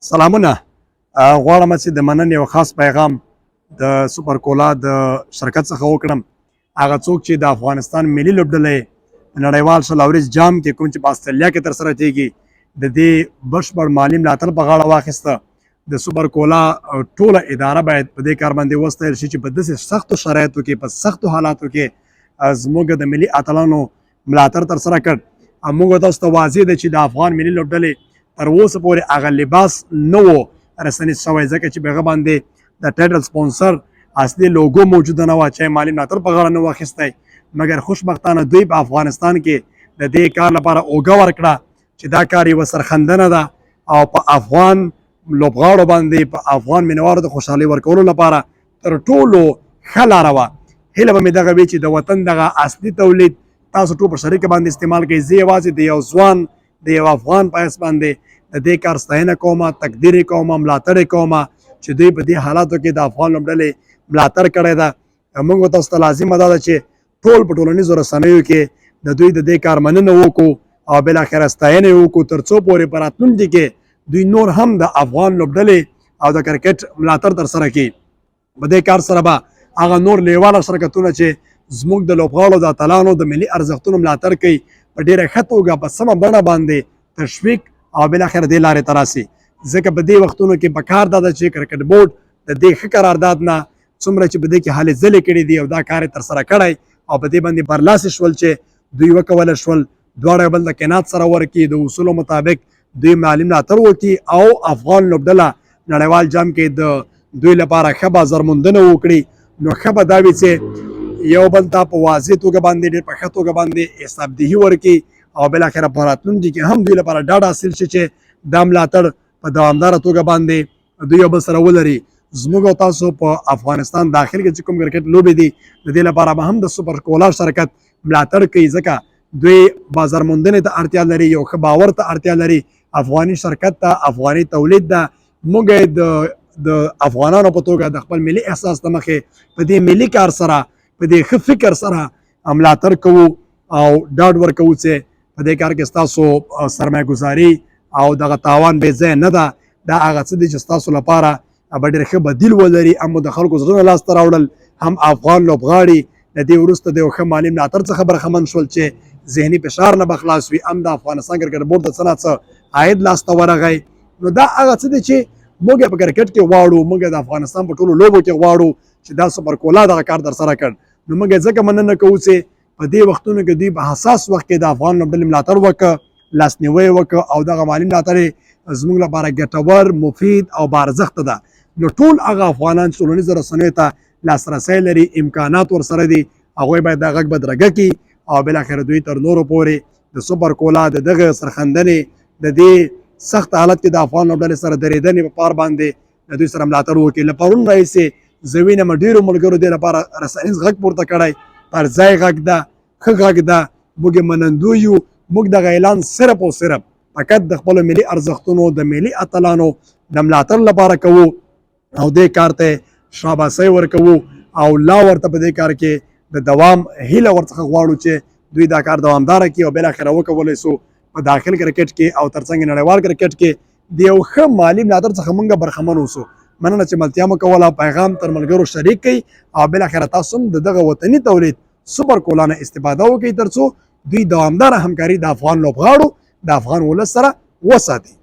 سلامونه. غواړم چې د مننې یو خاص پیغام د سوپر کولا د شرکت څخه وکړم. هغه څوک چې د افغانستان ملي لوبډلې نړیوال شل جام کې کوم چې په استرالیا کې ترسره کیږي د دې بشپړ مالي ملاتړ په غاړه واخیسته. د سوپر کولا ټوله اداره باید په دې کار باندې وستایل شي چې په داسې سختو شرایطو کې په سختو حالاتو کې زموږ د ملي اتلانو ملاتړ ترسره کړ. موږ تاسو ته واضح ده چې د افغان ملي لوبډلې تر اوسه پورې هغه لباس نه و رسنیز شوی، ځکه چې په هغه باندې د ټایټل سپانسر اصلي لوګو موجوده نه وه چې مالي ملاتړ په غاړه نه و اخیستی. مګر خوشبختانه دوی په افغانستان کې د دې کار لپاره اوږه ورکړه چې دا کار یوه سرخندنه ده او په افغان لوبغاړو باندې په افغان مینوارو د خوشحالۍ ورکولو لپاره تر ټولو ښه لاره وه. هیله به مې دغه وي چې د وطن دغه اصلي تولید تاسو ټول په شریکه باندې استعمال کوئ. زه یوازې د یو ځوان د یو افغان په حیث باندې د دې کار ستاینه کومه، تقدیر یې کومه، ملاتړ یې کومه چې دوی په دې حالاتو کې د افغان لوبډلې ملاتړ کړی ده. موږ تاسو ته لازمه ده چې ټول په ټولنیزو رسنیو کې د دوی د دې کار مننه وکړو او بالاخره ستاینه یې وکړو، تر څو پورې په راتلونکي کې دوی نور هم د افغان لوبډلې او د کرکټ ملاتړ ترسره کړي. په دې کار سره به هغه نور لیواله شرکتونه چې زموږ د لوبغاړو د اتلانو د ملي ارزښتونو ملاتړ کوي په ډېره ښه توګه په سمه بڼه باندې تشویق او بالاخره دې لارې ته راسي. ځکه په دې وختونو کې پکار دا ده چې کرکټ بورډ د دې ښه قرارداد نه څومره چې په دې کې هلې ځلې کړي دي او دا کار یې ترسره کړی او په دې باندې برلاسي شول چې دوی وکولی شول دواړه یو بل ته قناعت سره ورکړي، د اصولو مطابق دوی مالي ملاتړ وکړي او افغان لوبډله نړیوال جام کې د دوی لپاره ښه بازارموندنه وکړي. نو ښه به دا وي چې یو بل ته په واضح توګه باندې ډېر په ښه توګه باندې حسابدهي ورکړي او بالاخره په راتلونکي کې هم دوی لپاره ډاډ حاصل شي چې دا ملاتړ په دوامداره توګه باندې دوی یو بل سره ولري. زموږ او تاسو په افغانستان داخل کې چې کوم کرکټ لوبې دي د دې لپاره به هم د سوپر کولا شرکت ملاتړ کوي، ځکه دوی بازارموندنې ته اړتیا لري، یو ښه باور ته اړتیا لري، افغاني شرکت ته افغاني تولید ده. موږ د افغانانو په توګه د خپل ملي احساس له مخې په دې ملي کار سره په دې ښه فکر سره ملاتړ کوو او ډاډ ورکوو چې په دې کار کې ستاسو سرمایه ګزاري او دغه تاوان بې ځایه نه ده. دا هغه څه دي چې ستاسو لپاره به ډېر ښه بدیل ولري. هم د خلکو زړونه لاسته راوړل، هم افغان لوبغاړي د دې وروسته د یو ښه مالي ملاتړ څخه برخمن شول چې ذهني فشار نه به خلاص وي. هم د افغانستان کرکټ بورډ ته څه نه څه عاید لاسته ورغی. نو دا هغه څه دي چې موږ په کرکټ کې غواړو، موږ د افغانستان په ټولو لوبو کې غواړو چې دا سوپر کولا دغه کار ترسره کړ. نو موږ ځکه مننه کوو چې په دې وختونو کې دوی په حساس وخت کې د افغان لوبډلې ملاتړ وکړه، لاسنیوی وکړه او دغه مالي ملاتړ زموږ لپاره ګټور، مفید او بارزښته ده. نو ټول هغه افغانان چې ټولنیزو رسنیو ته لاسرسی لري، امکانات ورسره دي، هغوی باید دا غږ بدرګه کړي او بالاخره دوی تر نورو پورې د سوپر کولا د دغه سرخندنې د دې سخت حالت کې د افغان لوبډلې سره درېدنې په پار باندې د دوی سره ملاتړ وکړي. له پرون راهیسې زه وینم ډېرو ملګرو دې لپاره رسنیز غږ پورته کړی، پر ځای غږ ده، ښه غږ ده. موږ یې منندوی یو. موږ دغه اعلان صرف او صرف فقط د خپلو ملي ارزښتونو د ملي اتلانو د ملاتړ لپاره کوو او دې کار ته شاباسۍ ورکوو او لا ورته په دې کار کې د دوام هیله ورڅخه غواړو چې دوی دا کار دوامداره کړي او بالاخره وکولی سو په داخل کرکټ کې او ترڅنګ نړیوال کرکټ کې د یو ښه مالي ملاتړ څخه موږ برخمن اوسو. مننه چې ملتیا مو کوله، پیغام تر ملګرو شریک کړئ او بالاخره تاسو هم د دغه وطني تولید سوپر کولا نه استفاده وکړئ تر څو دوی دوامداره همکاري د افغان لوبغاړو د افغان ولس سره وساتي.